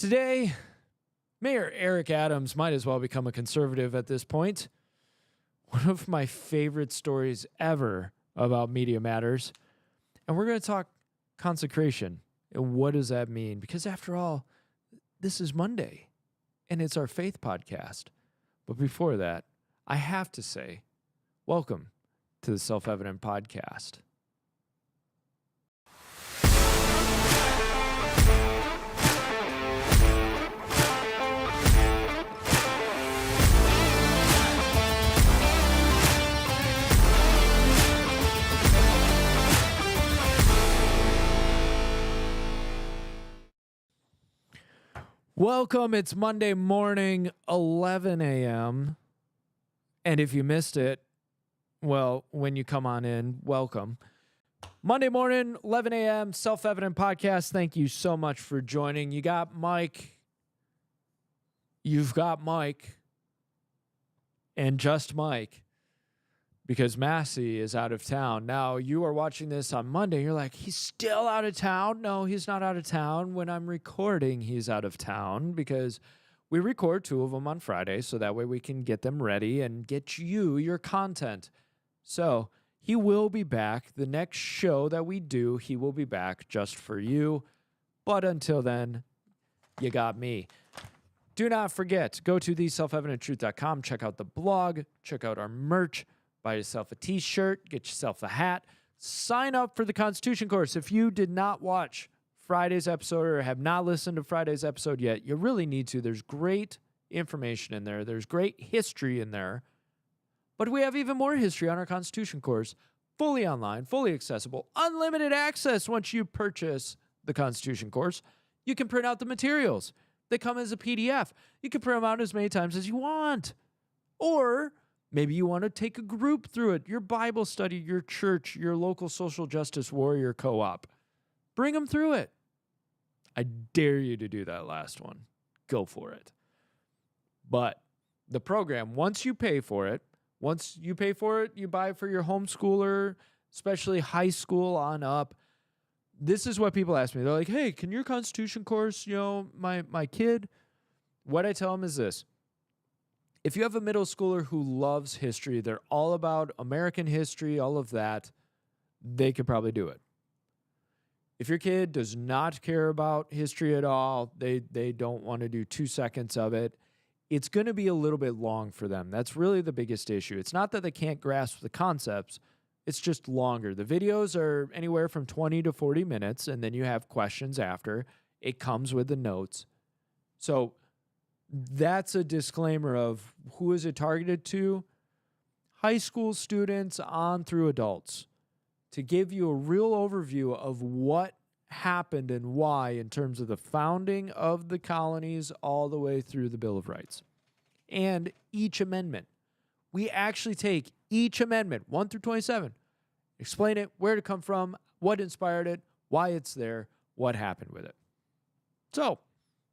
Today, Mayor Eric Adams might as well become a conservative at this point. One of my favorite stories ever about Media Matters. And we're going to talk consecration. And what does that mean? Because after all, this is Monday, and it's our faith podcast. But before that, I have to say, welcome to the Self-Evident Podcast. Welcome. It's Monday morning, 11 a.m. And if you missed it, well, when you come on in, welcome. Monday morning, 11 a.m., Self-Evident Podcast. Thank you so much for joining. You got Mike. You've got Mike. And just Mike. Because Massey is out of town. Now, you are watching this on Monday. You're like, he's still out of town? No, he's not out of town. When I'm recording, he's out of town because we record two of them on Friday, so that way we can get them ready and get you your content. So he will be back. The next show that we do, he will be back just for you. But until then, you got me. Do not forget, go to theselfevidenttruth.com. Check out the blog. Check out our merch. Buy yourself a t-shirt, get yourself a hat, sign up for the Constitution course. If you did not watch Friday's episode or have not listened to Friday's episode yet, you really need to. There's great information in there. There's great history in there. But we have even more history on our Constitution course, fully online, fully accessible, unlimited access once you purchase the Constitution course. You can print out the materials. They come as a PDF. You can print them out as many times as you want. Or maybe you want to take a group through it, your Bible study, your church, your local social justice warrior co-op. Bring them through it. I dare you to do that last one. Go for it. But the program, once you pay for it, you buy it for your homeschooler, especially high school on up. This is what people ask me. They're like, hey, can your Constitution course, my kid? What I tell them is this. If you have a middle schooler who loves history, they're all about American history, all of that, they could probably do it. If your kid does not care about history at all, they don't want to do 2 seconds of it, it's going to be a little bit long for them. That's really the biggest issue. It's not that they can't grasp the concepts, it's just longer. The videos are anywhere from 20 to 40 minutes, and then you have questions after. It comes with the notes. So that's a disclaimer of who is it targeted to? High school students on through adults, to give you a real overview of what happened and why in terms of the founding of the colonies all the way through the Bill of Rights. And each amendment. We actually take each amendment, 1 through 27, explain it, where it come from, what inspired it, why it's there, what happened with it. So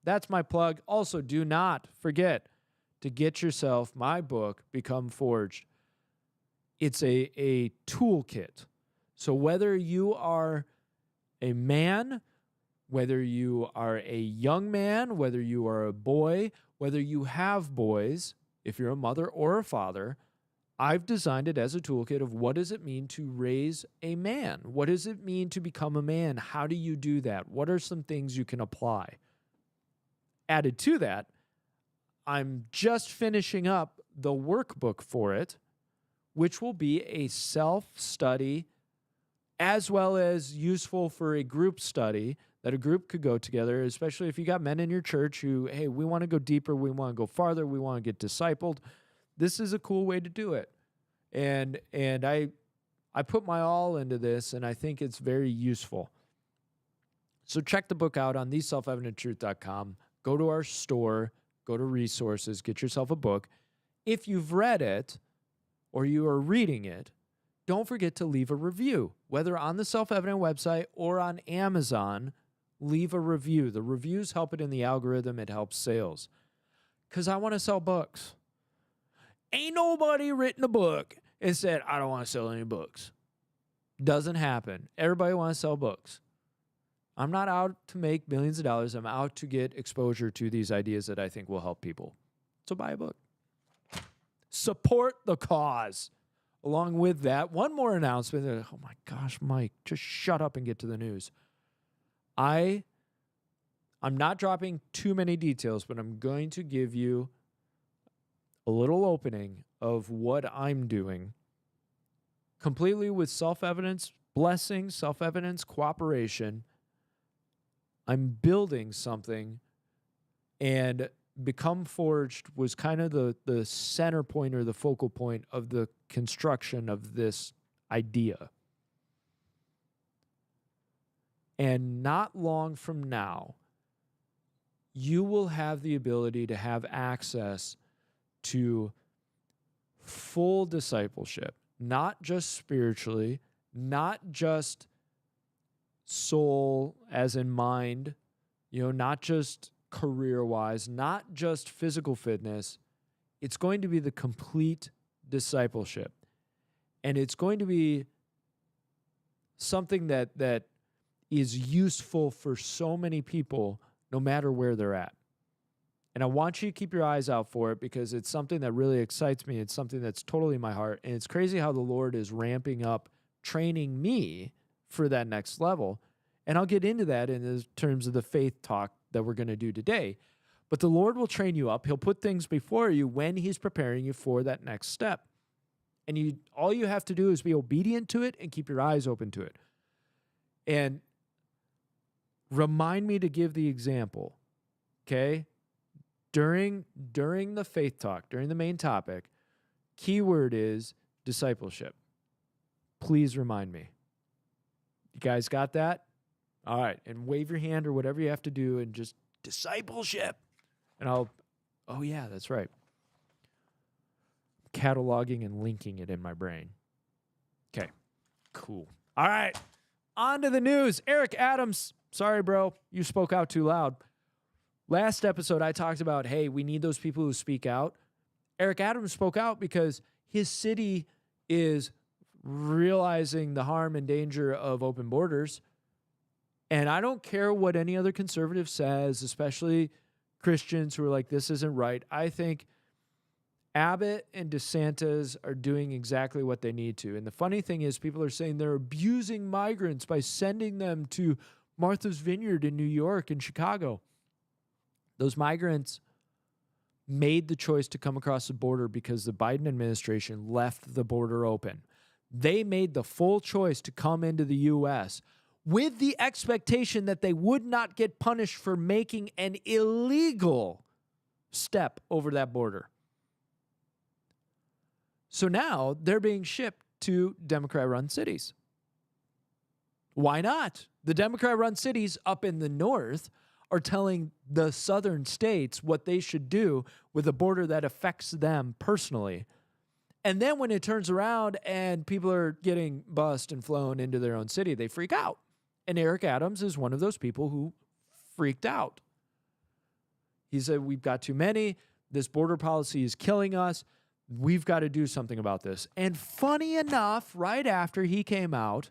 that's my plug. Also, do not forget to get yourself my book, Become Forged. It's a toolkit. So whether you are a man, whether you are a young man, whether you are a boy, whether you have boys, if you're a mother or a father, I've designed it as a toolkit of what does it mean to raise a man? What does it mean to become a man? How do you do that? What are some things you can apply? Added to that, I'm just finishing up the workbook for it, which will be a self-study as well as useful for a group study that a group could go together, especially if you got men in your church who, hey, we want to go deeper, we want to go farther, we want to get discipled. This is a cool way to do it. And I put my all into this, and I think it's very useful. So check the book out on theselfevidenttruth.com. Go to our store, go to resources, get yourself a book. If you've read it or you are reading it, don't forget to leave a review, whether on the Self-Evident website or on Amazon. Leave a review. The reviews help it in the algorithm. It helps sales. Because I want to sell books. Ain't nobody written a book and said, I don't want to sell any books. Doesn't happen. Everybody wants to sell books. I'm not out to make millions of dollars. I'm out to get exposure to these ideas that I think will help people. So buy a book. Support the cause. Along with that, one more announcement. Oh my gosh, Mike, just shut up and get to the news. I'm not dropping too many details, but I'm going to give you a little opening of what I'm doing completely with self-evidence, blessing, self-evidence, cooperation. I'm building something, and Become Forged was kind of the center point or the focal point of the construction of this idea. And not long from now, you will have the ability to have access to full discipleship, not just spiritually, not just soul as in mind, not just career-wise, not just physical fitness. It's going to be the complete discipleship. And it's going to be something that is useful for so many people, no matter where they're at. And I want you to keep your eyes out for it because it's something that really excites me. It's something that's totally my heart. And it's crazy how the Lord is ramping up training me for that next level. And I'll get into that in terms of the faith talk that we're going to do today. But the Lord will train you up. He'll put things before you when he's preparing you for that next step. And all you have to do is be obedient to it and keep your eyes open to it. And remind me to give the example, okay? During the faith talk, during the main topic, keyword is discipleship. Please remind me. You guys got that? All right. And wave your hand or whatever you have to do and just discipleship. And oh yeah, that's right. Cataloging and linking it in my brain. Okay, cool. All right. On to the news. Eric Adams. Sorry, bro. You spoke out too loud. Last episode, I talked about, hey, we need those people who speak out. Eric Adams spoke out because his city is realizing the harm and danger of open borders. And I don't care what any other conservative says, especially Christians who are like, this isn't right. I think Abbott and DeSantis are doing exactly what they need to. And the funny thing is people are saying they're abusing migrants by sending them to Martha's Vineyard in New York and Chicago. Those migrants made the choice to come across the border because the Biden administration left the border open. They made the full choice to come into the U.S. with the expectation that they would not get punished for making an illegal step over that border. So now they're being shipped to Democrat-run cities. Why not? The Democrat-run cities up in the north are telling the southern states what they should do with a border that affects them personally. And then when it turns around and people are getting bussed and flown into their own city, they freak out. And Eric Adams is one of those people who freaked out. He said, we've got too many. This border policy is killing us. We've got to do something about this. And funny enough, right after he came out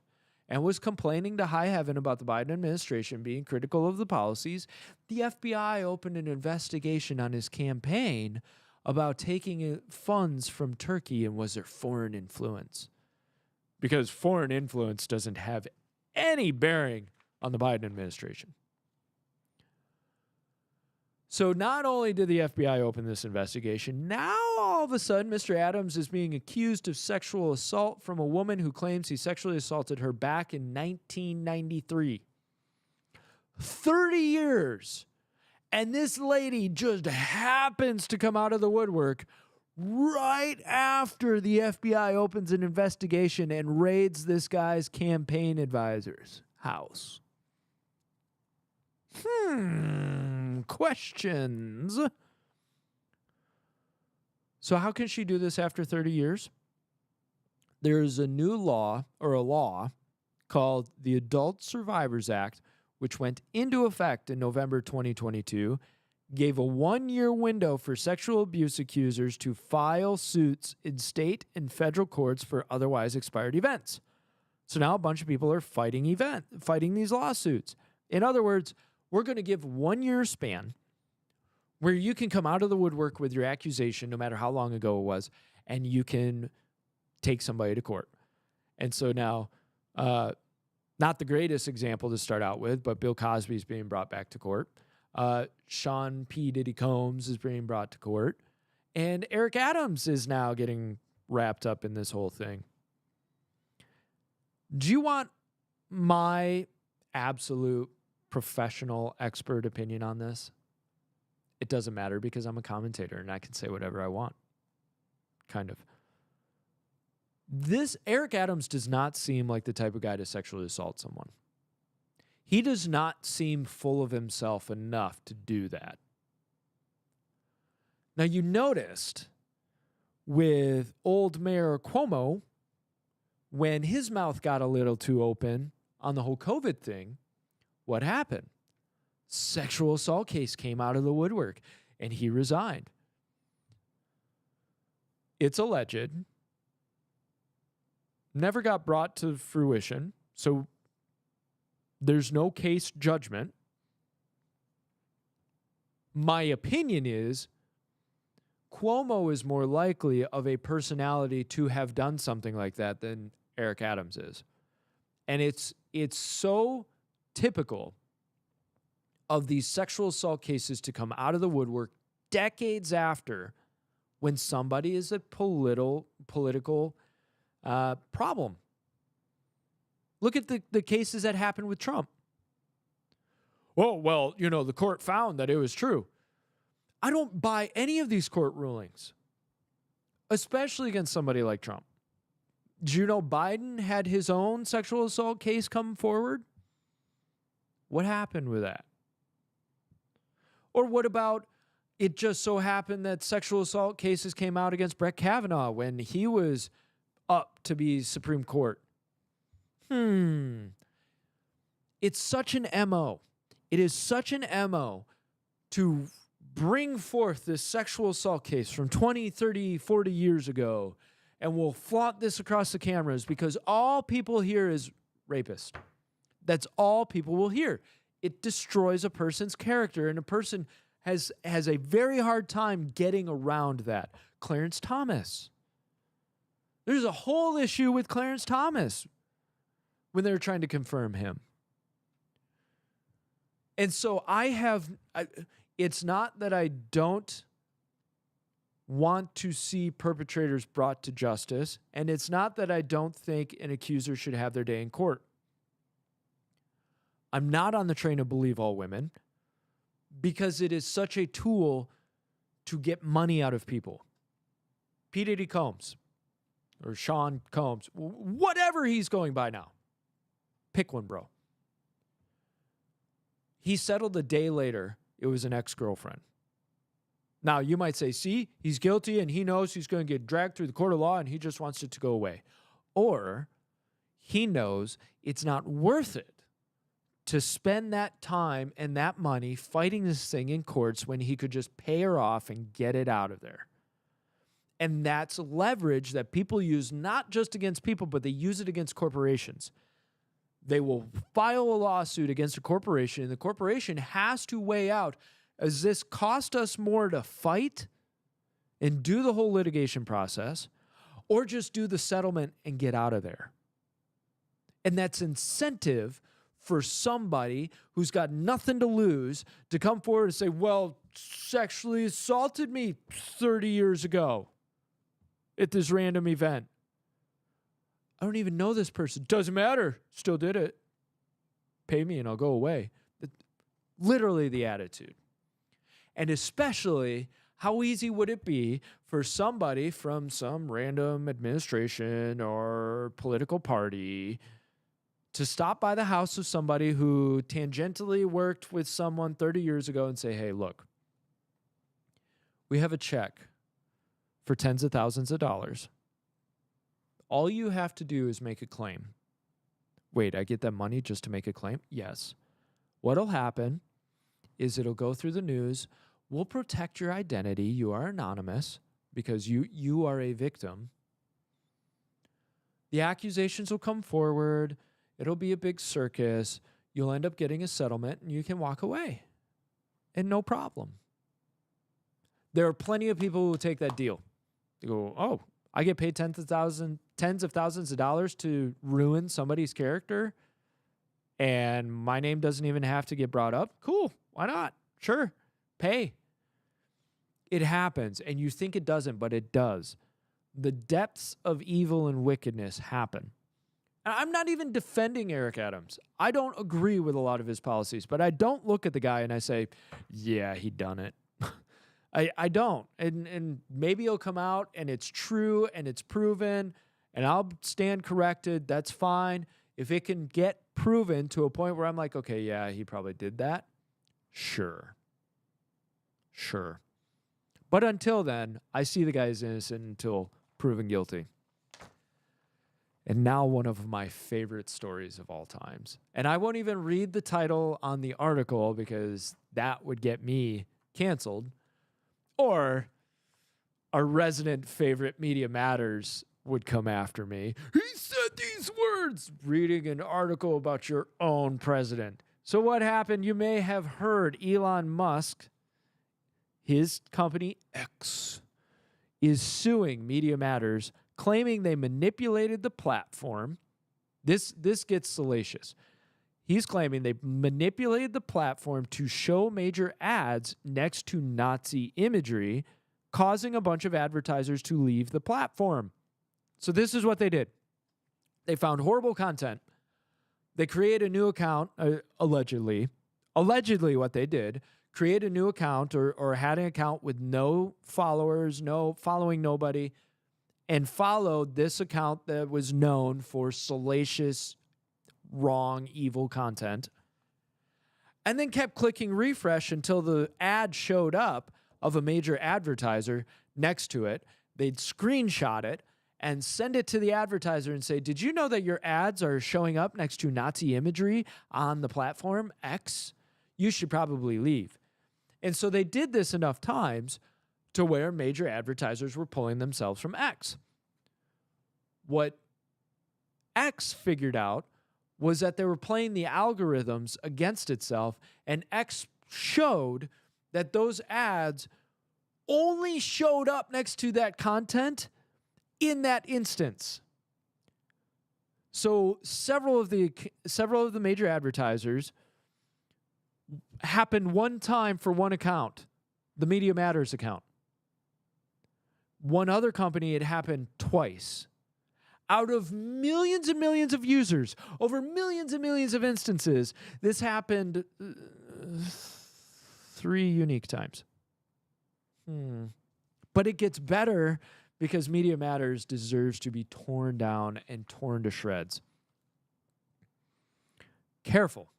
and was complaining to high heaven about the Biden administration being critical of the policies, the FBI opened an investigation on his campaign about taking funds from Turkey and was there foreign influence? Because foreign influence doesn't have any bearing on the Biden administration. So not only did the FBI open this investigation, now all of a sudden Mr. Adams is being accused of sexual assault from a woman who claims he sexually assaulted her back in 1993. 30 years. And this lady just happens to come out of the woodwork right after the FBI opens an investigation and raids this guy's campaign advisor's house. Questions. So how can she do this after 30 years? There's a new law, or a law, called the Adult Survivors Act, which went into effect in November 2022, gave a 1-year window for sexual abuse accusers to file suits in state and federal courts for otherwise expired events. So now a bunch of people are fighting these lawsuits. In other words, we're going to give 1 year span where you can come out of the woodwork with your accusation, no matter how long ago it was, and you can take somebody to court. And so now, not the greatest example to start out with, but Bill Cosby is being brought back to court. Sean P. Diddy Combs is being brought to court. And Eric Adams is now getting wrapped up in this whole thing. Do you want my absolute professional expert opinion on this? It doesn't matter because I'm a commentator and I can say whatever I want. Kind of. This Eric Adams does not seem like the type of guy to sexually assault someone. He does not seem full of himself enough to do that. Now, you noticed with old Mayor Cuomo, when his mouth got a little too open on the whole COVID thing, what happened? Sexual assault case came out of the woodwork and he resigned. It's alleged. Never got brought to fruition. So there's no case judgment. My opinion is Cuomo is more likely of a personality to have done something like that than Eric Adams is. And it's so typical of these sexual assault cases to come out of the woodwork decades after when somebody is a political problem. Look at the cases that happened with Trump. Oh, well, the court found that it was true. I don't buy any of these court rulings, especially against somebody like Trump. Do you know Biden had his own sexual assault case come forward? What happened with that? Or what about it just so happened that sexual assault cases came out against Brett Kavanaugh when he was up to be Supreme Court? It's such an MO. It is such an MO to bring forth this sexual assault case from 20, 30, 40 years ago, and we'll flaunt this across the cameras because all people hear is rapist. That's all people will hear. It destroys a person's character, and a person has a very hard time getting around that. Clarence Thomas. There's a whole issue with Clarence Thomas when they were trying to confirm him. And so it's not that I don't want to see perpetrators brought to justice, and it's not that I don't think an accuser should have their day in court. I'm not on the train of believe all women because it is such a tool to get money out of people. P. Diddy Combs or Sean Combs, whatever he's going by now. Pick one, bro. He settled a day later. It was an ex-girlfriend. Now, you might say, see, he's guilty and he knows he's going to get dragged through the court of law and he just wants it to go away. Or he knows it's not worth it to spend that time and that money fighting this thing in courts when he could just pay her off and get it out of there. And that's leverage that people use not just against people, but they use it against corporations. They will file a lawsuit against a corporation, and the corporation has to weigh out, does this cost us more to fight and do the whole litigation process, or just do the settlement and get out of there? And that's incentive for somebody who's got nothing to lose to come forward and say, well, sexually assaulted me 30 years ago at this random event. I don't even know this person. Doesn't matter. Still did it. Pay me and I'll go away. Literally the attitude. And especially, how easy would it be for somebody from some random administration or political party to stop by the house of somebody who tangentially worked with someone 30 years ago and say, hey, look, we have a check for tens of thousands of dollars. All you have to do is make a claim. Wait, I get that money just to make a claim? Yes. What'll happen is it'll go through the news. We'll protect your identity. You are anonymous because you are a victim. The accusations will come forward. It'll be a big circus. you'll end up getting a settlement and you can walk away. And no problem. There are plenty of people who will take that deal. They go, oh, I get paid tens of thousands of dollars to ruin somebody's character, and my name doesn't even have to get brought up. Cool. Why not? Sure. Pay. It happens, and you think it doesn't, but it does. The depths of evil and wickedness happen. And I'm not even defending Eric Adams. I don't agree with a lot of his policies, but I don't look at the guy and I say, yeah, he done it. I don't. And maybe he'll come out and it's true and it's proven and I'll stand corrected. That's fine. If it can get proven to a point where I'm like, okay, yeah, he probably did that. Sure. But until then, I see the guy is innocent until proven guilty. And now one of my favorite stories of all times. And I won't even read the title on the article because that would get me canceled. Or our resident favorite Media Matters would come after me. He said these words, reading an article about your own president. So what happened? You may have heard Elon Musk, his company X, is suing Media Matters, claiming they manipulated the platform. This gets salacious. He's claiming they manipulated the platform to show major ads next to Nazi imagery, causing a bunch of advertisers to leave the platform. So this is what they did. They found horrible content. They create a new account, allegedly. Allegedly what they did, create a new account or had an account with no followers, following nobody, and followed this account that was known for salacious, wrong, evil content, and then kept clicking refresh until the ad showed up of a major advertiser next to it. They'd screenshot it and send it to the advertiser and say, did you know that your ads are showing up next to Nazi imagery on the platform X? You should probably leave. And so they did this enough times to where major advertisers were pulling themselves from X. What X figured out was that they were playing the algorithms against itself, and X showed that those ads only showed up next to that content in that instance. So several of the major advertisers happened one time for one account, the Media Matters account. One other company, it happened twice. Out of millions and millions of users, over millions and millions of instances, this happened 3 unique times. But it gets better because Media Matters deserves to be torn down and torn to shreds. Careful,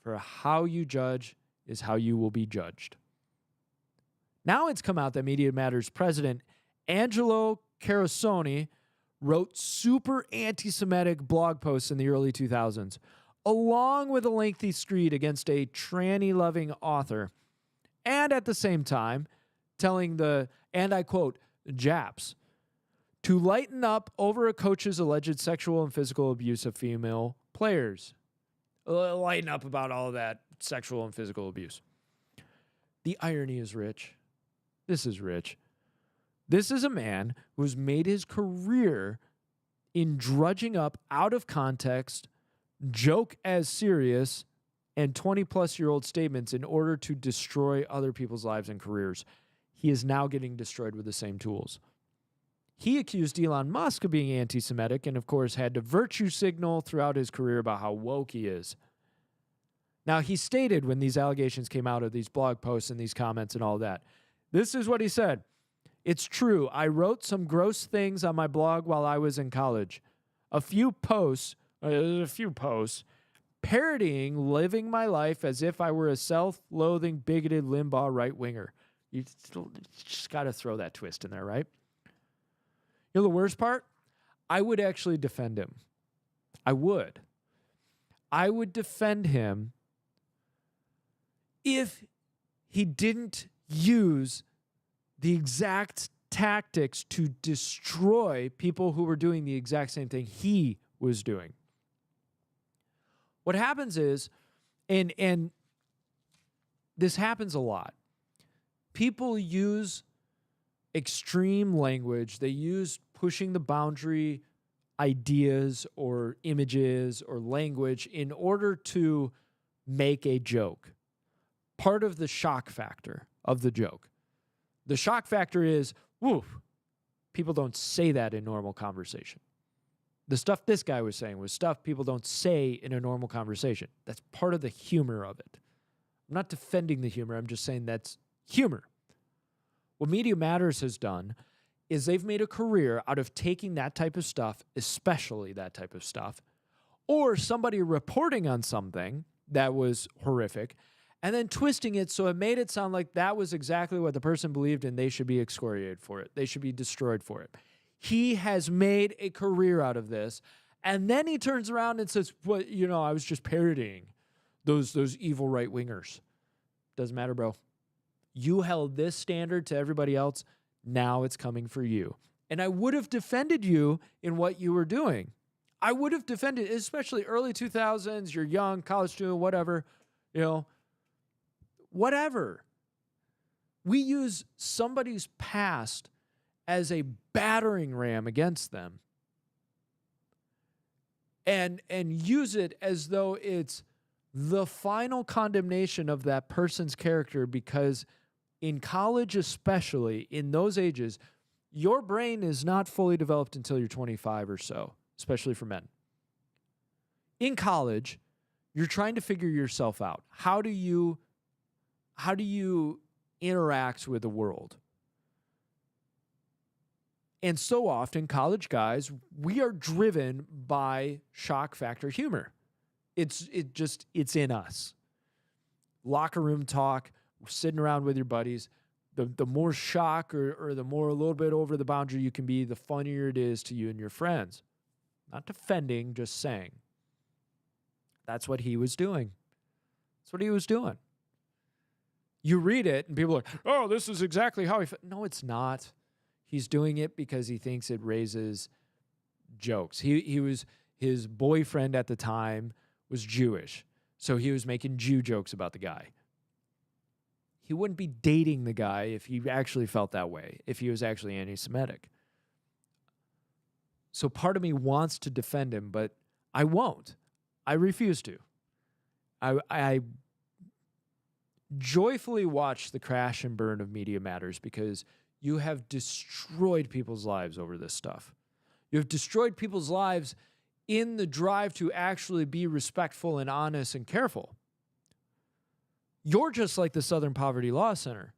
for how you judge is how you will be judged. Now it's come out that Media Matters president Angelo Carusone wrote super anti-Semitic blog posts in the early 2000s, along with a lengthy screed against a tranny-loving author, and at the same time telling the, and I quote, Japs, to lighten up over a coach's alleged sexual and physical abuse of female players. Lighten up about all of that sexual and physical abuse. The irony is rich. This is rich. This is a man who's made his career in drudging up out of context, joke as serious, and 20-plus-year-old statements in order to destroy other people's lives and careers. He is now getting destroyed with the same tools. He accused Elon Musk of being anti-Semitic and, of course, had to virtue signal throughout his career about how woke he is. Now, he stated when these allegations came out of these blog posts and these comments and all that, this is what he said. It's true. I wrote some gross things on my blog while I was in college. A few posts parodying living my life as if I were a self-loathing, bigoted Limbaugh right-winger. You just got to throw that twist in there, right? You know the worst part? I would actually defend him. I would. I would defend him if he didn't use the exact tactics to destroy people who were doing the exact same thing he was doing. What happens is, and this happens a lot, people use extreme language. They use pushing the boundary ideas or images or language in order to make a joke. Part of the shock factor of the joke. The shock factor is, woof, people don't say that in normal conversation. The stuff this guy was saying was stuff people don't say in a normal conversation. That's part of the humor of it. I'm not defending the humor. I'm just saying that's humor. What Media Matters has done is they've made a career out of taking that type of stuff, especially that type of stuff, or somebody reporting on something that was horrific, and then twisting it so it made it sound like that was exactly what the person believed and they should be excoriated for it. They should be destroyed for it. He has made a career out of this, and then he turns around and says, "Well, I was just parodying those evil right-wingers." Doesn't matter, bro. You held this standard to everybody else. Now it's coming for you. And I would have defended you in what you were doing. I would have defended, especially early 2000s, you're young, college student, whatever, whatever. We use somebody's past as a battering ram against them and use it as though it's the final condemnation of that person's character, because in college, especially in those ages, your brain is not fully developed until you're 25 or so, especially for men. In college, you're trying to figure yourself out. How do you interact with the world? And so often, college guys, we are driven by shock factor humor. It's in us. Locker room talk, sitting around with your buddies. The more shock or the more a little bit over the boundary you can be, the funnier it is to you and your friends. Not defending, just saying. That's what he was doing. That's what he was doing. You read it and people are like, "Oh, this is exactly how he felt." No, it's not. He's doing it because he thinks it raises jokes. His boyfriend at the time was Jewish, so he was making Jew jokes about the guy. He wouldn't be dating the guy if he actually felt that way, if he was actually anti-Semitic. So part of me wants to defend him, but I won't. I refuse to. I joyfully watch the crash and burn of Media Matters because you have destroyed people's lives over this stuff. You have destroyed people's lives in the drive to actually be respectful and honest and careful. You're just like the Southern Poverty Law Center.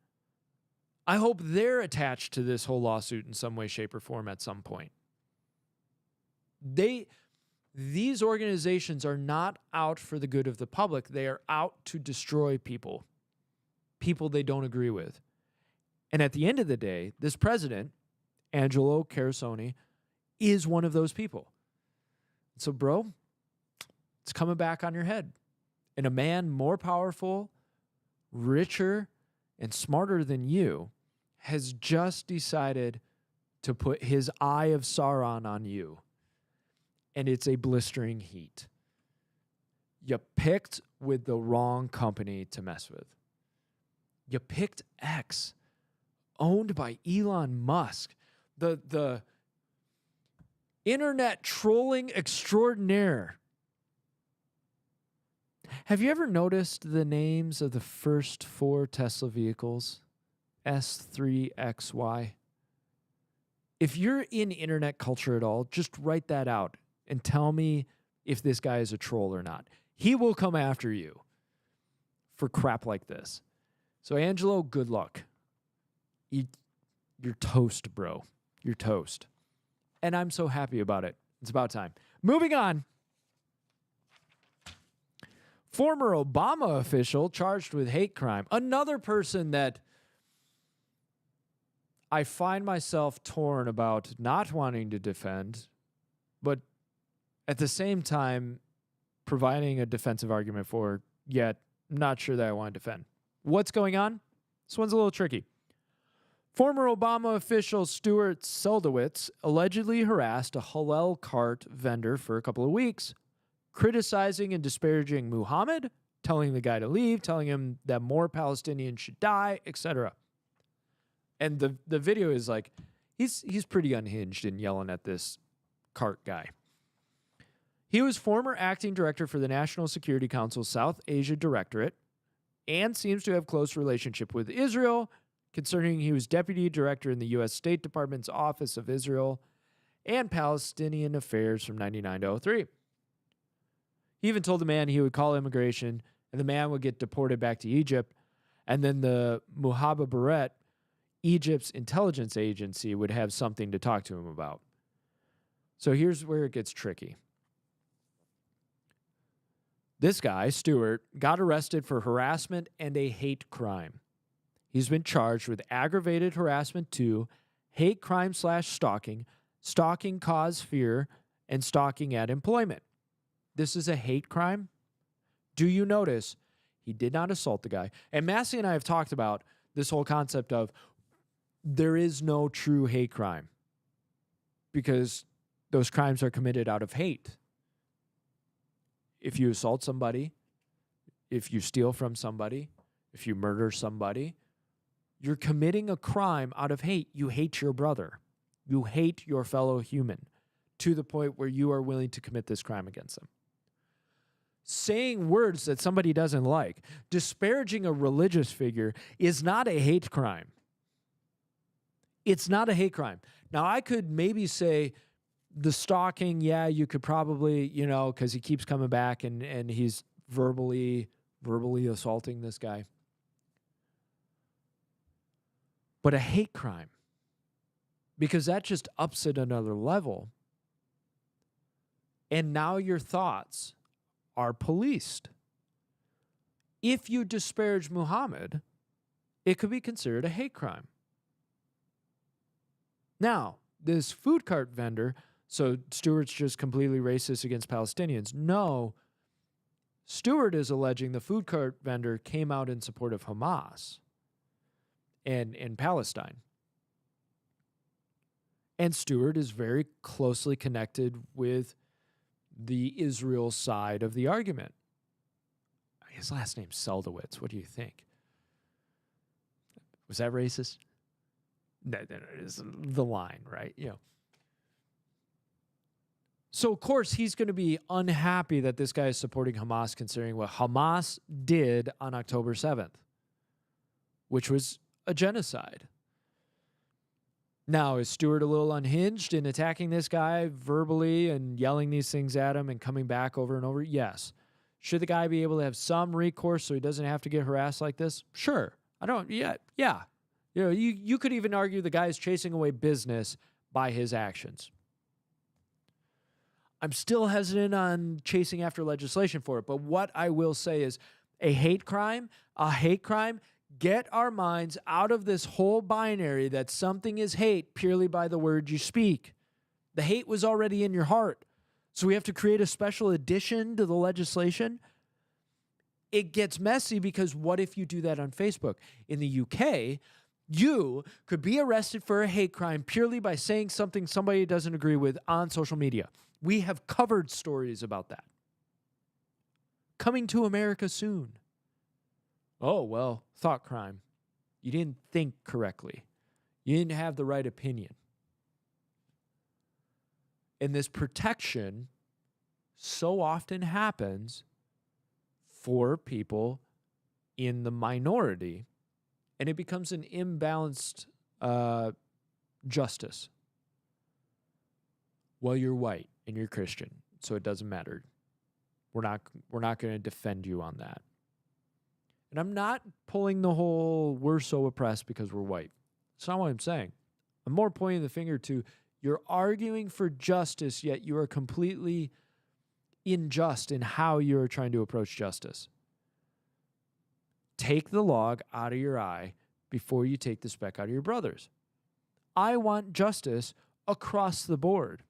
I hope they're attached to this whole lawsuit in some way, shape, or form at some point. These organizations are not out for the good of the public. They are out to destroy people they don't agree with. And at the end of the day, this president, Angelo Carusone, is one of those people. So, bro, it's coming back on your head. And a man more powerful, richer, and smarter than you has just decided to put his eye of Sauron on you. And it's a blistering heat. You picked with the wrong company to mess with. You picked X, owned by Elon Musk, the internet trolling extraordinaire. Have you ever noticed the names of the first 4 Tesla vehicles? S3XY. If you're in internet culture at all, just write that out and tell me if this guy is a troll or not. He will come after you for crap like this. So, Angelo, good luck. You're toast, bro. You're toast. And I'm so happy about it. It's about time. Moving on. Former Obama official charged with hate crime. Another person that I find myself torn about not wanting to defend, but at the same time providing a defensive argument for, yet not sure that I want to defend. What's going on? This one's a little tricky. Former Obama official Stuart Seldowitz allegedly harassed a halal cart vendor for a couple of weeks criticizing and disparaging Muhammad, telling the guy to leave, telling him that more Palestinians should die, etc. And the video is like, he's pretty unhinged in yelling at this cart guy. He was former acting director for the National Security Council's South Asia Directorate and seems to have close relationship with Israel, concerning he was deputy director in the U.S. State Department's Office of Israel and Palestinian Affairs from 1999 to 2003. He even told the man he would call immigration and the man would get deported back to Egypt, and then the Mukhabarat, Egypt's intelligence agency, would have something to talk to him about. So here's where it gets tricky. This guy, Stewart, got arrested for harassment and a hate crime. He's been charged with aggravated harassment 2, hate crime / stalking, stalking cause fear, and stalking at employment. This is a hate crime. Do you notice he did not assault the guy? And Massey and I have talked about this whole concept of there is no true hate crime because those crimes are committed out of hate. If you assault somebody, if you steal from somebody, if you murder somebody, you're committing a crime out of hate. You hate your brother. You hate your fellow human to the point where you are willing to commit this crime against them. Saying words that somebody doesn't like, disparaging a religious figure is not a hate crime. It's not a hate crime. Now, I could maybe say the stalking, yeah, you could probably, because he keeps coming back and he's verbally assaulting this guy. But a hate crime, because that just ups it another level. And now your thoughts are policed. If you disparage Muhammad, it could be considered a hate crime. Now, this food cart vendor, so Stewart's just completely racist against Palestinians. No, Stewart is alleging the food cart vendor came out in support of Hamas and in Palestine. And Stewart is very closely connected with the Israel side of the argument. His last name's Seldowitz. What do you think? Was that racist? No, it's the line, right? So, of course, he's going to be unhappy that this guy is supporting Hamas, considering what Hamas did on October 7th, which was a genocide. Now, is Stewart a little unhinged in attacking this guy verbally and yelling these things at him and coming back over and over? Yes. Should the guy be able to have some recourse so he doesn't have to get harassed like this? Sure. Yeah. You could even argue the guy is chasing away business by his actions. I'm still hesitant on chasing after legislation for it, but what I will say is a hate crime, get our minds out of this whole binary that something is hate purely by the word you speak. The hate was already in your heart. So we have to create a special addition to the legislation. It gets messy because what if you do that on Facebook? In the UK, you could be arrested for a hate crime purely by saying something somebody doesn't agree with on social media. We have covered stories about that. Coming to America soon. Oh, well, thought crime. You didn't think correctly. You didn't have the right opinion. And this protection so often happens for people in the minority, and it becomes an imbalanced justice. Well, you're white and you're Christian, so it doesn't matter. We're not going to defend you on that. And I'm not pulling the whole we're so oppressed because we're white. That's not what I'm saying. I'm more pointing the finger to you're arguing for justice, yet you are completely unjust in how you're trying to approach justice. Take the log out of your eye before you take the speck out of your brother's. I want justice across the board.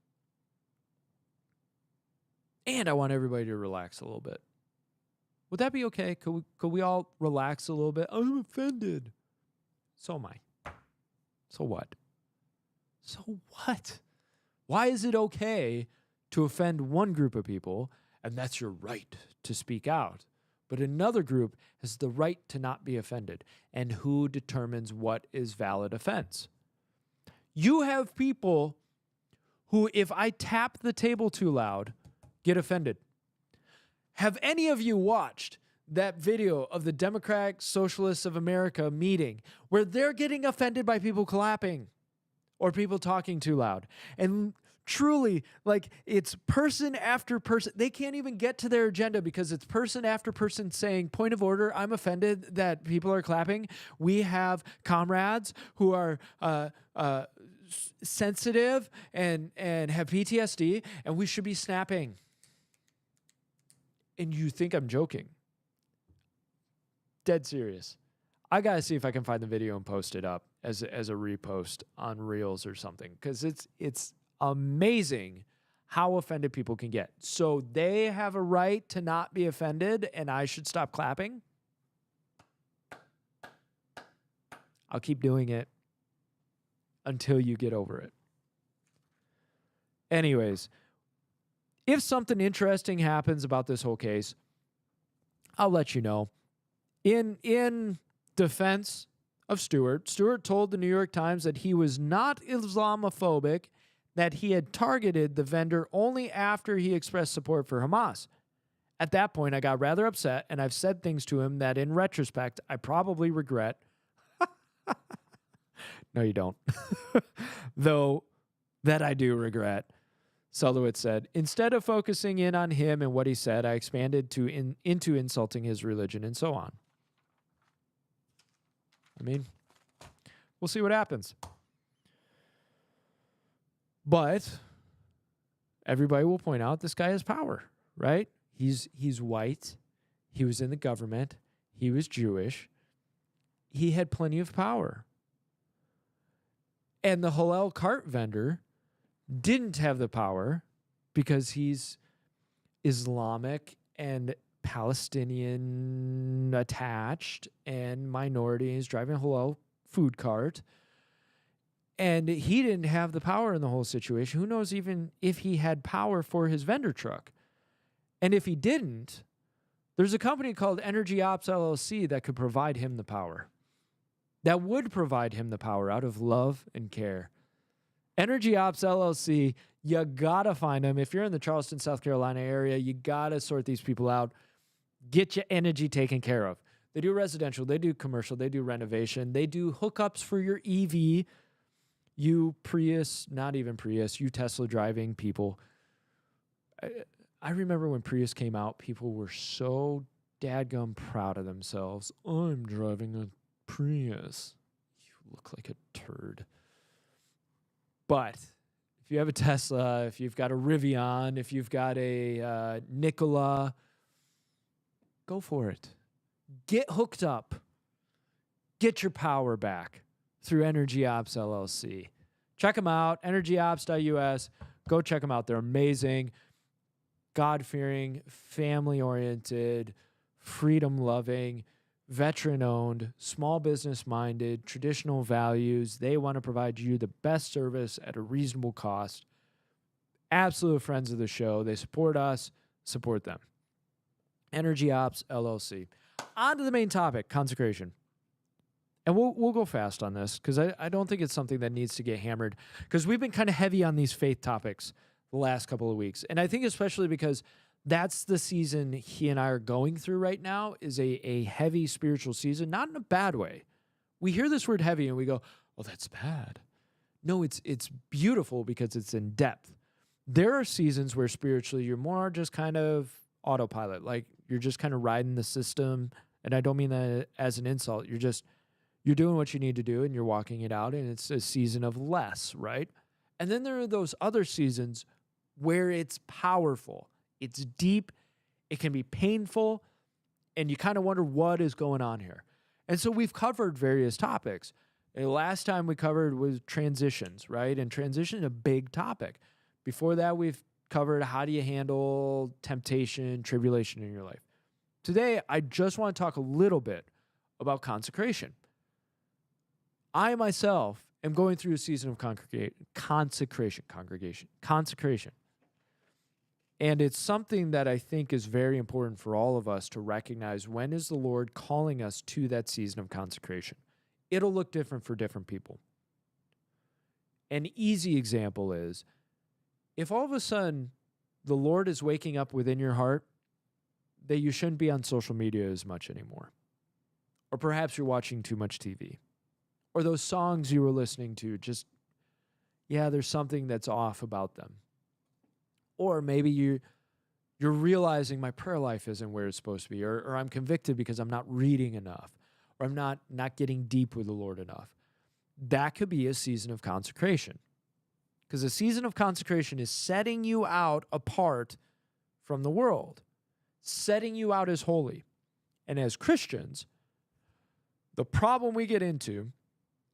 And I want everybody to relax a little bit. Would that be okay? Could we all relax a little bit? I'm offended. So am I. So what? So what? Why is it okay to offend one group of people and that's your right to speak out. But another group has the right to not be offended. And who determines what is valid offense? You have people who, if I tap the table too loud, get offended. Have any of you watched that video of the Democratic Socialists of America meeting where they're getting offended by people clapping or people talking too loud? And truly, like, it's person after person. They can't even get to their agenda because it's person after person saying, point of order, I'm offended that people are clapping. We have comrades who are sensitive and have PTSD, and we should be snapping. And you think I'm joking. Dead serious. I got to see if I can find the video and post it up as a repost on Reels or something, because it's amazing how offended people can get. So they have a right to not be offended, and I should stop clapping? I'll keep doing it until you get over it. Anyways, if something interesting happens about this whole case, I'll let you know. In defense of Stewart told the New York Times that he was not Islamophobic, that he had targeted the vendor only after he expressed support for Hamas. At that point, I got rather upset, and I've said things to him that, in retrospect, I probably regret. No, you don't. Though, that I do regret. Sulowitz said, instead of focusing in on him and what he said, I expanded into insulting his religion and so on. I mean, we'll see what happens. But everybody will point out this guy has power, right? He's white. He was in the government. He was Jewish. He had plenty of power. And the halal cart vendor didn't have the power because he's Islamic and Palestinian attached and minority. He's driving a halal food cart. And he didn't have the power in the whole situation. Who knows even if he had power for his vendor truck? And if he didn't, there's a company called Energy Ops LLC that could provide him the power. That would provide him the power out of love and care. Energy Ops LLC, you gotta find them. If you're in the Charleston, South Carolina area, you gotta sort these people out. Get your energy taken care of. They do residential, they do commercial, they do renovation, they do hookups for your EV. You Prius, not even Prius, you Tesla driving people. I remember when Prius came out, people were so dadgum proud of themselves. I'm driving a Prius. You look like a turd. But if you have a Tesla, if you've got a Rivian, if you've got a Nikola, go for it. Get hooked up. Get your power back through Energy Ops LLC. Check them out, energyops.us. Go check them out. They're amazing, God-fearing, family-oriented, freedom-loving, veteran-owned, small business-minded, traditional values. They want to provide you the best service at a reasonable cost. Absolute friends of the show. They support us. Support them. Energy Ops LLC. On to the main topic, consecration. And we'll go fast on this because I don't think it's something that needs to get hammered, because we've been kind of heavy on these faith topics the last couple of weeks. And I think especially because that's the season he and I are going through right now, is a heavy spiritual season, not in a bad way. We hear this word heavy and we go, oh, that's bad. No, it's beautiful because it's in depth. There are seasons where spiritually you're more just kind of autopilot, like you're just kind of riding the system. And I don't mean that as an insult. You're doing what you need to do and you're walking it out, and it's a season of less, right? And then there are those other seasons where it's powerful, it's deep, it can be painful, and you kind of wonder what is going on here. And so we've covered various topics. The last time we covered was transitions, right? And transition is a big topic. Before that, we've covered how do you handle temptation, tribulation in your life. Today, I just want to talk a little bit about consecration. I myself am going through a season of consecration. And it's something that I think is very important for all of us to recognize. When is the Lord calling us to that season of consecration? It'll look different for different people. An easy example is if all of a sudden the Lord is waking up within your heart that you shouldn't be on social media as much anymore. Or perhaps you're watching too much TV. Or those songs you were listening to, just, there's something that's off about them. Or maybe you're realizing my prayer life isn't where it's supposed to be. Or I'm convicted because I'm not reading enough. Or I'm not getting deep with the Lord enough. That could be a season of consecration. Because a season of consecration is setting you out apart from the world. Setting you out as holy. And as Christians, the problem we get into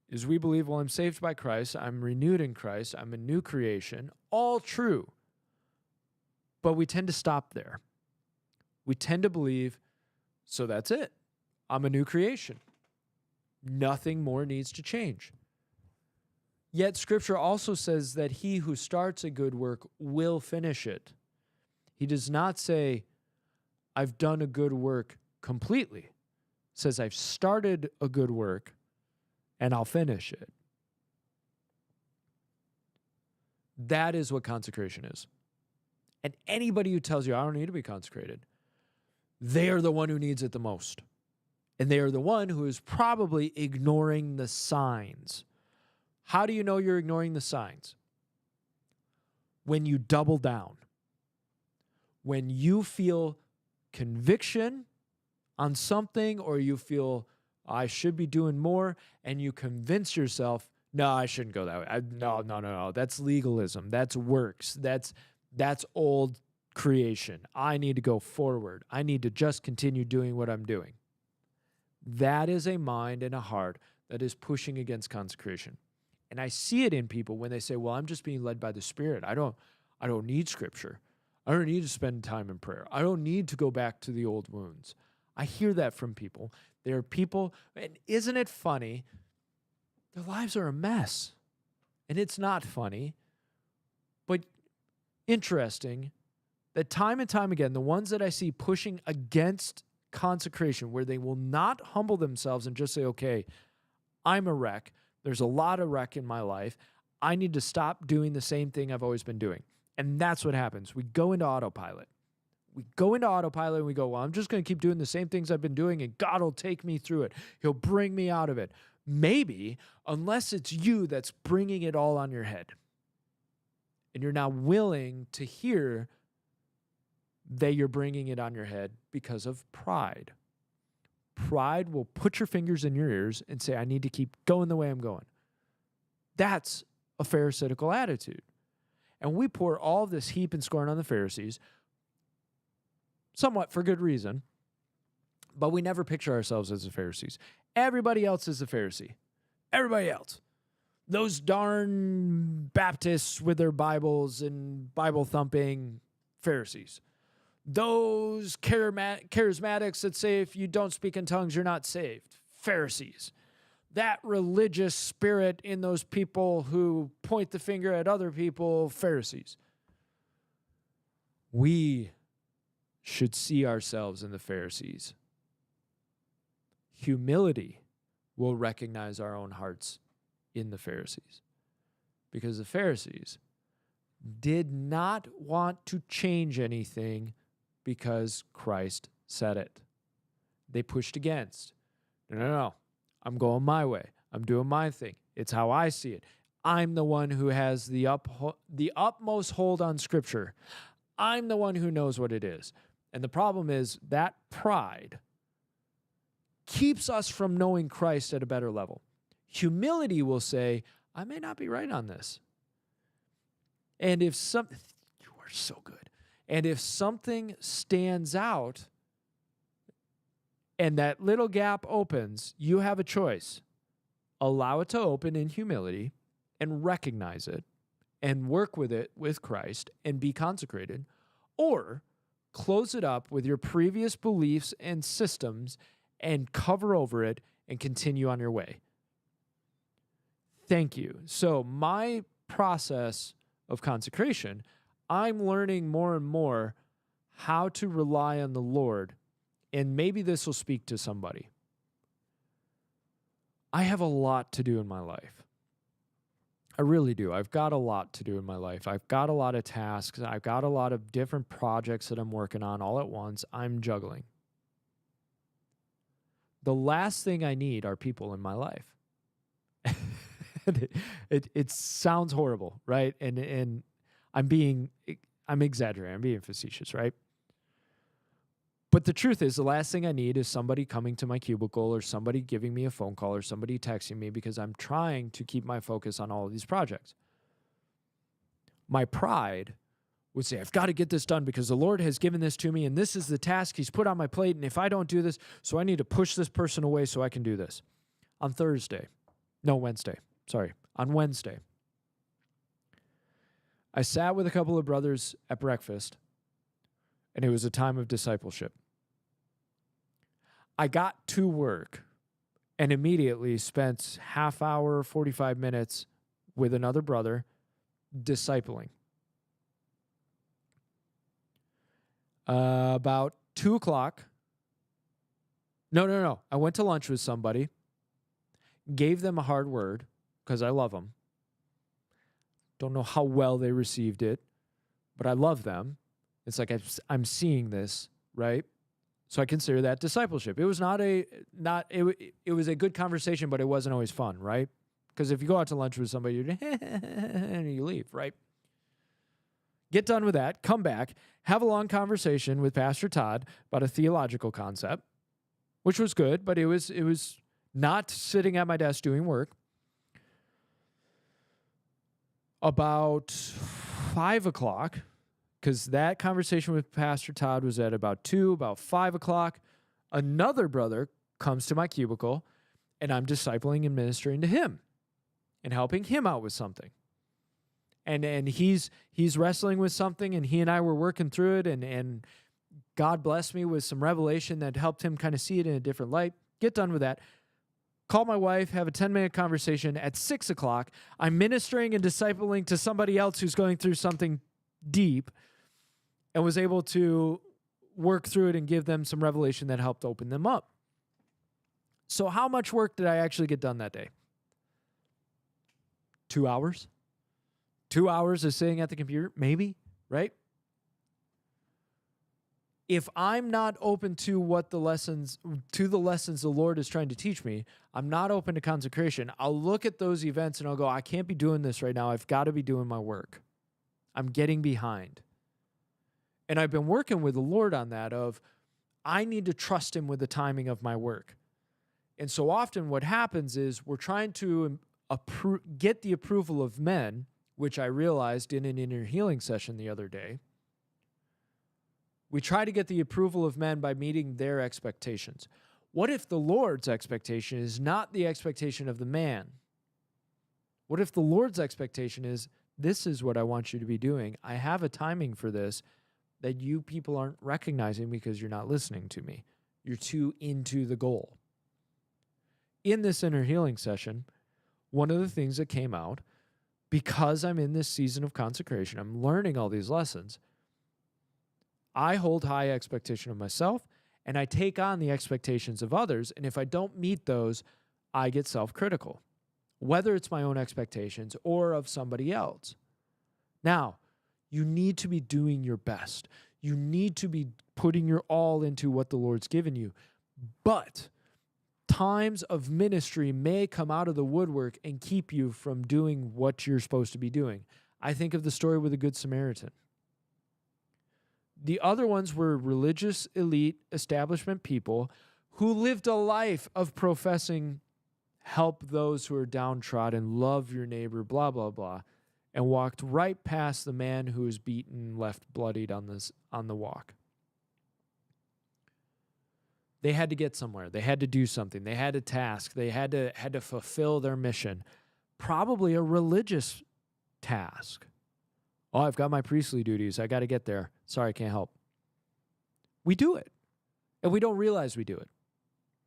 is we believe, well, I'm saved by Christ, I'm renewed in Christ, I'm a new creation, all true. But we tend to stop there. We tend to believe, so that's it. I'm a new creation. Nothing more needs to change. Yet Scripture also says that he who starts a good work will finish it. He does not say, I've done a good work completely. It says, I've started a good work and I'll finish it. That is what consecration is. And anybody who tells you, I don't need to be consecrated, they are the one who needs it the most. And they are the one who is probably ignoring the signs. How do you know you're ignoring the signs? When you double down. When you feel conviction on something, or you feel, I should be doing more, and you convince yourself, no, I shouldn't go that way. No. That's legalism. That's works. That's old creation. I need to go forward. I need to just continue doing what I'm doing. That is a mind and a heart that is pushing against consecration. And I see it in people when they say, well, I'm just being led by the Spirit. I don't need Scripture. I don't need to spend time in prayer. I don't need to go back to the old wounds. I hear that from people. There are people, and isn't it funny? Their lives are a mess. And it's not funny, but interesting that time and time again, the ones that I see pushing against consecration, where they will not humble themselves and just say, okay, I'm a wreck. There's a lot of wreck in my life. I need to stop doing the same thing I've always been doing. And that's what happens. We go into autopilot. And we go, well, I'm just going to keep doing the same things I've been doing, and God will take me through it. He'll bring me out of it. Maybe, unless it's you that's bringing it all on your head. And you're not willing to hear that you're bringing it on your head because of pride. Pride will put your fingers in your ears and say, I need to keep going the way I'm going. That's a Pharisaical attitude. And we pour all this heap and scorn on the Pharisees, somewhat for good reason, but we never picture ourselves as the Pharisees. Everybody else is the Pharisee. Everybody else. Those darn Baptists with their Bibles and Bible-thumping Pharisees. Those charismatics that say if you don't speak in tongues, you're not saved. Pharisees. That religious spirit in those people who point the finger at other people, Pharisees. We should see ourselves in the Pharisees. Humility will recognize our own hearts in the Pharisees. Because the Pharisees did not want to change anything because Christ said it. They pushed against. No. I'm going my way. I'm doing my thing. It's how I see it. I'm the one who has the utmost hold on Scripture. I'm the one who knows what it is. And the problem is that pride keeps us from knowing Christ at a better level. Humility will say, I may not be right on this. And if something, you are so good. And if something stands out and that little gap opens, you have a choice. Allow it to open in humility and recognize it and work with it with Christ and be consecrated, or close it up with your previous beliefs and systems and cover over it and continue on your way. Thank you. So my process of consecration, I'm learning more and more how to rely on the Lord, and maybe this will speak to somebody. I have a lot to do in my life. I really do. I've got a lot to do in my life. I've got a lot of tasks. I've got a lot of different projects that I'm working on all at once. I'm juggling. The last thing I need are people in my life. It sounds horrible, right? And I'm exaggerating. I'm being facetious, right? But the truth is, the last thing I need is somebody coming to my cubicle or somebody giving me a phone call or somebody texting me, because I'm trying to keep my focus on all of these projects. My pride would say, I've got to get this done because the Lord has given this to me and this is the task he's put on my plate. And if I don't do this, so I need to push this person away so I can do this. On Wednesday, I sat with a couple of brothers at breakfast, and it was a time of discipleship. I got to work and immediately spent half hour, 45 minutes with another brother discipling. About 2 o'clock. No. I went to lunch with somebody, gave them a hard word because I love them. Don't know how well they received it, but I love them. It's like I'm seeing this, right? So I consider that discipleship. It was it was a good conversation, but it wasn't always fun, right? Because if you go out to lunch with somebody, you're and you leave, right? Get done with that, come back, have a long conversation with Pastor Todd about a theological concept, which was good, but it was not sitting at my desk doing work. About 5 o'clock, because that conversation with Pastor Todd was at about 2, about 5 o'clock, another brother comes to my cubicle, and I'm discipling and ministering to him and helping him out with something. And he's wrestling with something, and he and I were working through it, and God blessed me with some revelation that helped him kind of see it in a different light. Get done with that. Call my wife, have a 10-minute conversation. At 6 o'clock, I'm ministering and discipling to somebody else who's going through something deep, and was able to work through it and give them some revelation that helped open them up. So how much work did I actually get done that day? 2 hours? 2 hours of sitting at the computer? Maybe, right? If I'm not open to the lessons the Lord is trying to teach me, I'm not open to consecration. I'll look at those events and I'll go, I can't be doing this right now. I've got to be doing my work. I'm getting behind. And I've been working with the Lord on that of, I need to trust him with the timing of my work. And so often what happens is we're trying to get the approval of men, which I realized in an inner healing session the other day. We try to get the approval of men by meeting their expectations. What if the Lord's expectation is not the expectation of the man? What if the Lord's expectation is, this is what I want you to be doing. I have a timing for this that you people aren't recognizing because you're not listening to me. You're too into the goal. In this inner healing session, one of the things that came out, because I'm in this season of consecration, I'm learning all these lessons, I hold high expectation of myself, and I take on the expectations of others, and if I don't meet those, I get self-critical, whether it's my own expectations or of somebody else. Now, you need to be doing your best. You need to be putting your all into what the Lord's given you, but times of ministry may come out of the woodwork and keep you from doing what you're supposed to be doing. I think of the story with the Good Samaritan. The other ones were religious, elite, establishment people who lived a life of professing help those who are downtrodden, love your neighbor, blah, blah, blah, and walked right past the man who was beaten, left bloodied on the walk. They had to get somewhere. They had to do something. They had a task. They had to fulfill their mission. Probably a religious task. Oh, I've got my priestly duties. I got to get there. Sorry, I can't help. We do it, and we don't realize we do it.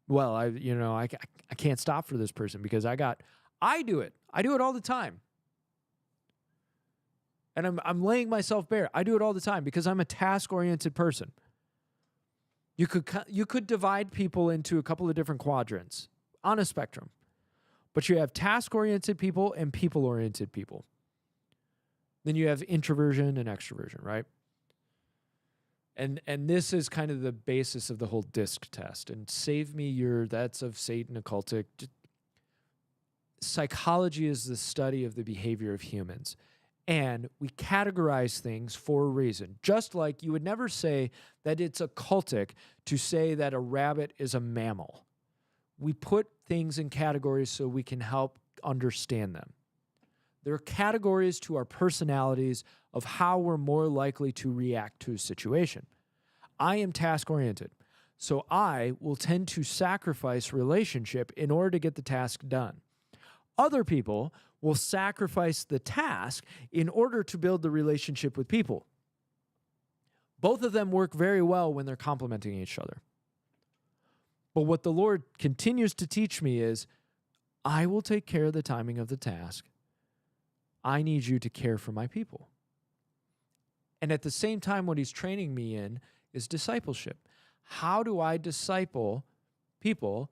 Well, I can't stop for this person because I do it. I do it all the time. And I'm laying myself bare. I do it all the time because I'm a task-oriented person. You could divide people into a couple of different quadrants on a spectrum. But you have task-oriented people and people-oriented people. Then you have introversion and extroversion, right? And this is kind of the basis of the whole DISC test. And save me that's of Satan, occultic. Psychology is the study of the behavior of humans. And we categorize things for a reason. Just like you would never say that it's occultic to say that a rabbit is a mammal. We put things in categories so we can help understand them. There are categories to our personalities of how we're more likely to react to a situation. I am task-oriented, so I will tend to sacrifice relationship in order to get the task done. Other people will sacrifice the task in order to build the relationship with people. Both of them work very well when they're complementing each other. But what the Lord continues to teach me is, I will take care of the timing of the task. I need you to care for my people. And at the same time, what he's training me in is discipleship. How do I disciple people,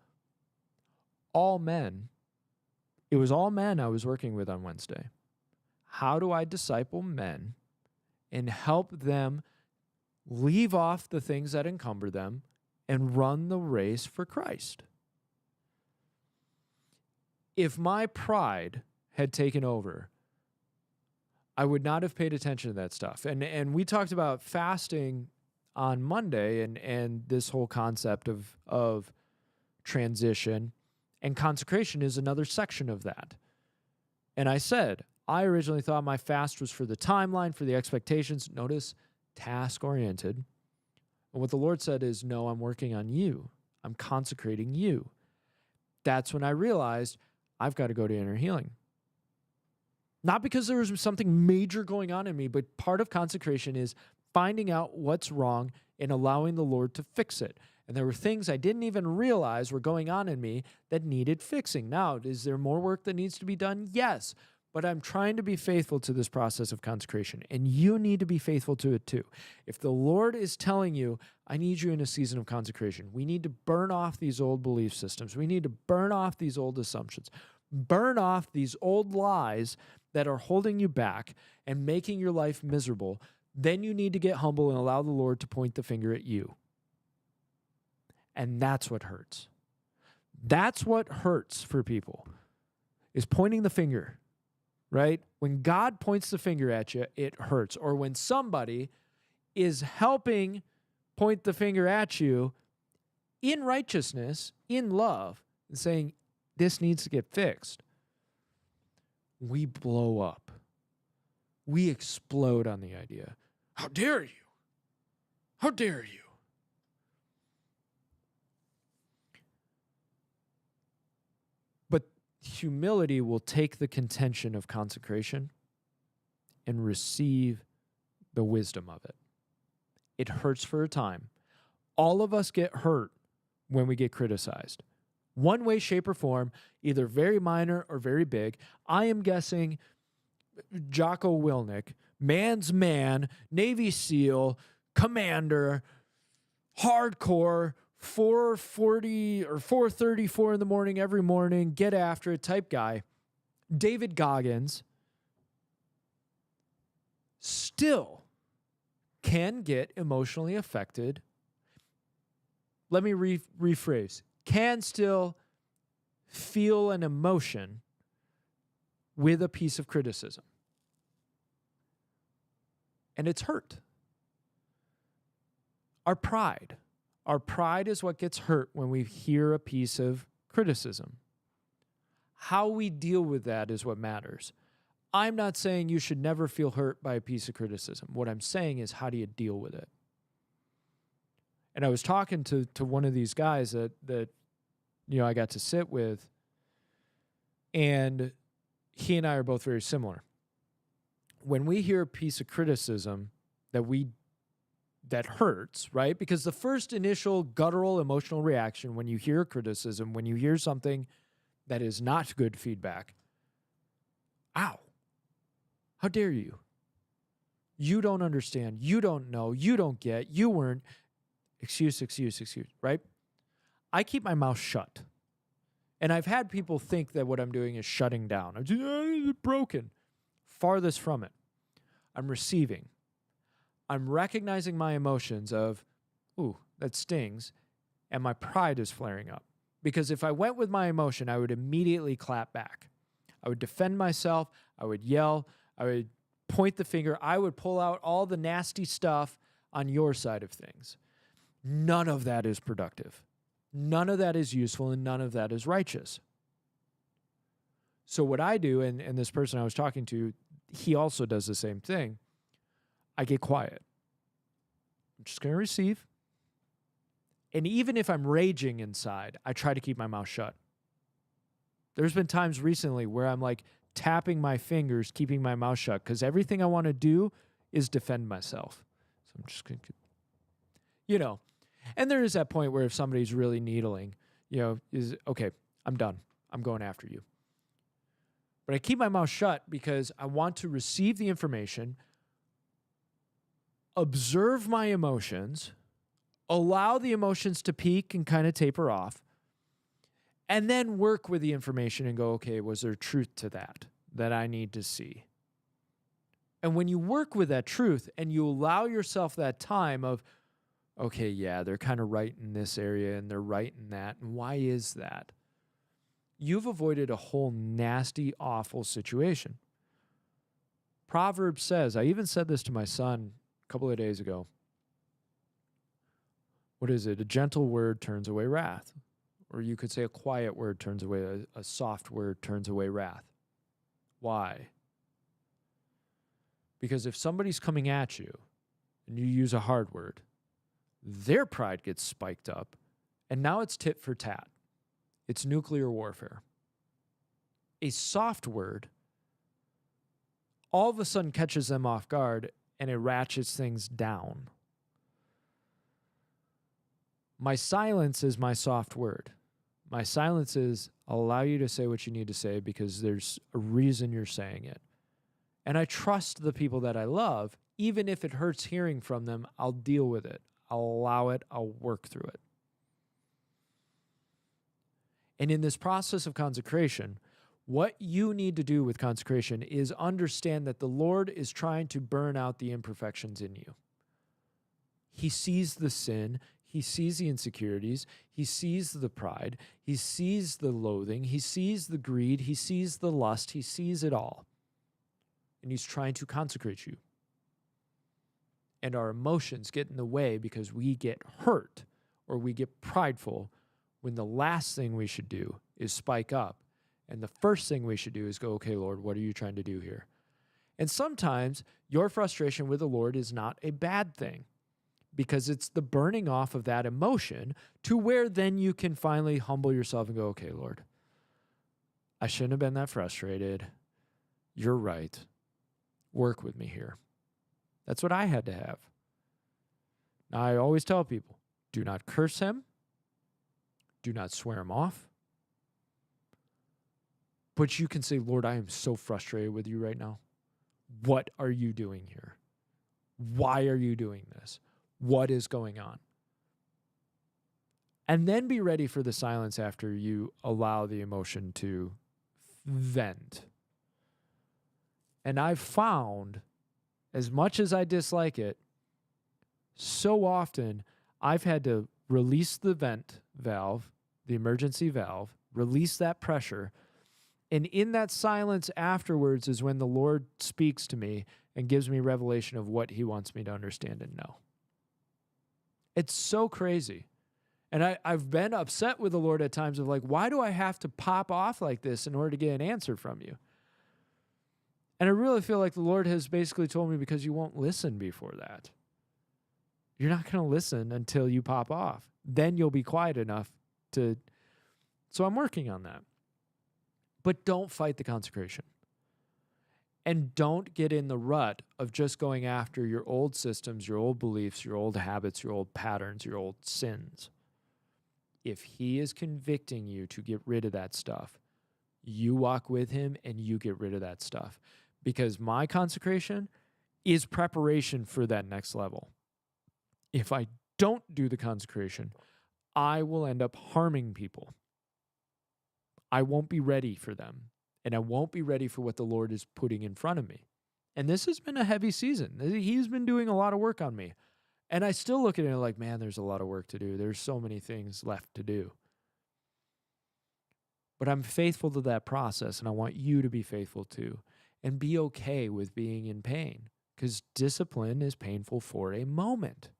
all men? It was all men I was working with on Wednesday. How do I disciple men and help them leave off the things that encumber them and run the race for Christ? If my pride had taken over, I would not have paid attention to that stuff. And we talked about fasting on Monday and this whole concept of transition, and consecration is another section of that. And I said, I originally thought my fast was for the timeline, for the expectations. Notice, task-oriented. And what the Lord said is, no, I'm working on you. I'm consecrating you. That's when I realized I've got to go to inner healing. Not because there was something major going on in me, but part of consecration is finding out what's wrong and allowing the Lord to fix it. And there were things I didn't even realize were going on in me that needed fixing. Now, is there more work that needs to be done? Yes. But I'm trying to be faithful to this process of consecration. And you need to be faithful to it too. If the Lord is telling you, I need you in a season of consecration, we need to burn off these old belief systems. We need to burn off these old assumptions. Burn off these old lies that are holding you back and making your life miserable. Then you need to get humble and allow the Lord to point the finger at you. And that's what hurts. That's what hurts for people, is pointing the finger, right? When God points the finger at you, it hurts. Or when somebody is helping point the finger at you in righteousness, in love, and saying, this needs to get fixed, we blow up. We explode on the idea. How dare you? How dare you? But humility will take the contention of consecration and receive the wisdom of it. It hurts for a time. All of us get hurt when we get criticized. One way, shape, or form, either very minor or very big. I am guessing Jocko Willink, man's man, Navy SEAL, commander, hardcore, 4:40 or 4:34 in the morning every morning, get after it type guy, David Goggins, still can get emotionally affected. Let me rephrase. Can still feel an emotion with a piece of criticism. And it's hurt. Our pride is what gets hurt when we hear a piece of criticism. How we deal with that is what matters. I'm not saying you should never feel hurt by a piece of criticism. What I'm saying is, how do you deal with it? And I was talking to one of these guys that I got to sit with, and he and I are both very similar. When we hear a piece of criticism that hurts, right? Because the first initial guttural emotional reaction when you hear criticism, when you hear something that is not good feedback, ow, how dare you? You don't understand. You don't know. You don't get. You weren't. Excuse, right? I keep my mouth shut. And I've had people think that what I'm doing is shutting down. I'm just broken. Farthest from it. I'm receiving. I'm recognizing my emotions of, ooh, that stings, and my pride is flaring up. Because if I went with my emotion, I would immediately clap back. I would defend myself. I would yell. I would point the finger. I would pull out all the nasty stuff on your side of things. None of that is productive. None of that is useful, and none of that is righteous. So what I do, and this person I was talking to, he also does the same thing. I get quiet. I'm just going to receive. And even if I'm raging inside, I try to keep my mouth shut. There's been times recently where I'm like tapping my fingers, keeping my mouth shut, because everything I want to do is defend myself. So I'm just going to, and there is that point where if somebody's really needling, is, okay, I'm done. I'm going after you. But I keep my mouth shut because I want to receive the information, observe my emotions, allow the emotions to peak and kind of taper off, and then work with the information and go, okay, was there truth to that I need to see? And when you work with that truth and you allow yourself that time of, okay, yeah, they're kind of right in this area and they're right in that, and why is that? You've avoided a whole nasty, awful situation. Proverbs says, I even said this to my son a couple of days ago. What is it? A gentle word turns away wrath. Or you could say a quiet word turns away, a soft word turns away wrath. Why? Because if somebody's coming at you and you use a hard word, their pride gets spiked up, and now it's tit for tat. It's nuclear warfare. A soft word all of a sudden catches them off guard, and it ratchets things down. My silence is my soft word. My silence is, I'll allow you to say what you need to say because there's a reason you're saying it. And I trust the people that I love. Even if it hurts hearing from them, I'll deal with it. I'll allow it. I'll work through it. And in this process of consecration, what you need to do with consecration is understand that the Lord is trying to burn out the imperfections in you. He sees the sin. He sees the insecurities. He sees the pride. He sees the loathing. He sees the greed. He sees the lust. He sees it all. And he's trying to consecrate you. And our emotions get in the way because we get hurt or we get prideful when the last thing we should do is spike up. And the first thing we should do is go, okay, Lord, what are you trying to do here? And sometimes your frustration with the Lord is not a bad thing because it's the burning off of that emotion to where then you can finally humble yourself and go, okay, Lord, I shouldn't have been that frustrated. You're right. Work with me here. That's what I had to have. Now, I always tell people, do not curse him. Do not swear him off. But you can say, Lord, I am so frustrated with you right now. What are you doing here? Why are you doing this? What is going on? And then be ready for the silence after you allow the emotion to vent. And I've found, as much as I dislike it, so often I've had to release the vent valve, the emergency valve, release that pressure. And in that silence afterwards is when the Lord speaks to me and gives me revelation of what he wants me to understand and know. It's so crazy. And I've been upset with the Lord at times of like, why do I have to pop off like this in order to get an answer from you? And I really feel like the Lord has basically told me because you won't listen before that. You're not going to listen until you pop off. Then you'll be quiet enough to... So I'm working on that. But don't fight the consecration. And don't get in the rut of just going after your old systems, your old beliefs, your old habits, your old patterns, your old sins. If he is convicting you to get rid of that stuff, you walk with him and you get rid of that stuff. Because my consecration is preparation for that next level. If I don't do the consecration, I will end up harming people. I won't be ready for them, and I won't be ready for what the Lord is putting in front of me. And this has been a heavy season. He's been doing a lot of work on me. And I still look at it like, man, there's a lot of work to do. There's so many things left to do. But I'm faithful to that process, and I want you to be faithful too. And be okay with being in pain, because discipline is painful for a moment.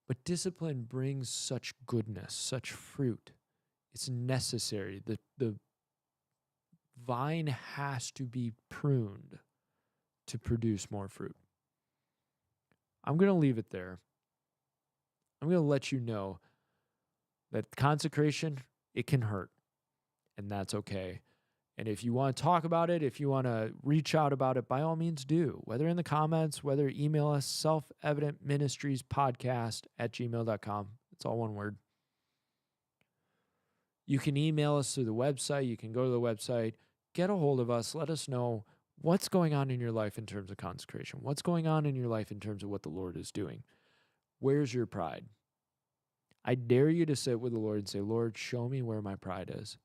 But discipline brings such goodness, such fruit. It's necessary. The vine has to be pruned to produce more fruit. I'm going to leave it there. I'm going to let you know that consecration, it can hurt, and that's okay. And if you want to talk about it, if you want to reach out about it, by all means do. Whether in the comments, whether email us, selfevidentministriespodcast@gmail.com. It's all one word. You can email us through the website. You can go to the website, get a hold of us, let us know what's going on in your life in terms of consecration. What's going on in your life in terms of what the Lord is doing? Where's your pride? I dare you to sit with the Lord and say, Lord, show me where my pride is,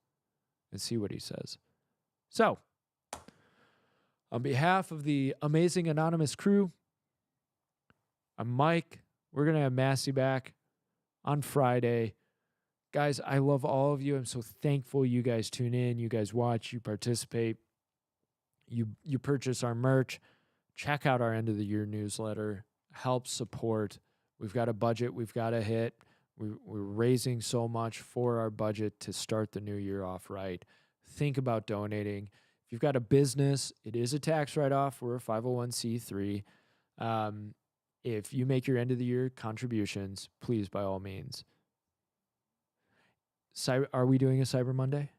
and see what he says. So, on behalf of the amazing anonymous crew, I'm Mike. We're going to have Massey back on Friday. Guys, I love all of you. I'm so thankful you guys tune in, you guys watch, you participate, you purchase our merch. Check out our end of the year newsletter. Help support. We've got a budget we've got to hit. We're raising so much for our budget to start the new year off right. Think about donating. If you've got a business, it is a tax write-off. We're a 501c3. If you make your end of the year contributions, please, by all means. Are we doing a Cyber Monday?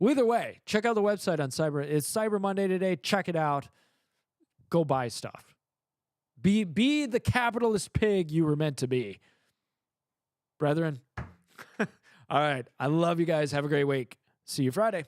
Either way, check out the website on Cyber. It's Cyber Monday today. Check it out. Go buy stuff. Be the capitalist pig you were meant to be. Brethren. All right. I love you guys. Have a great week. See you Friday.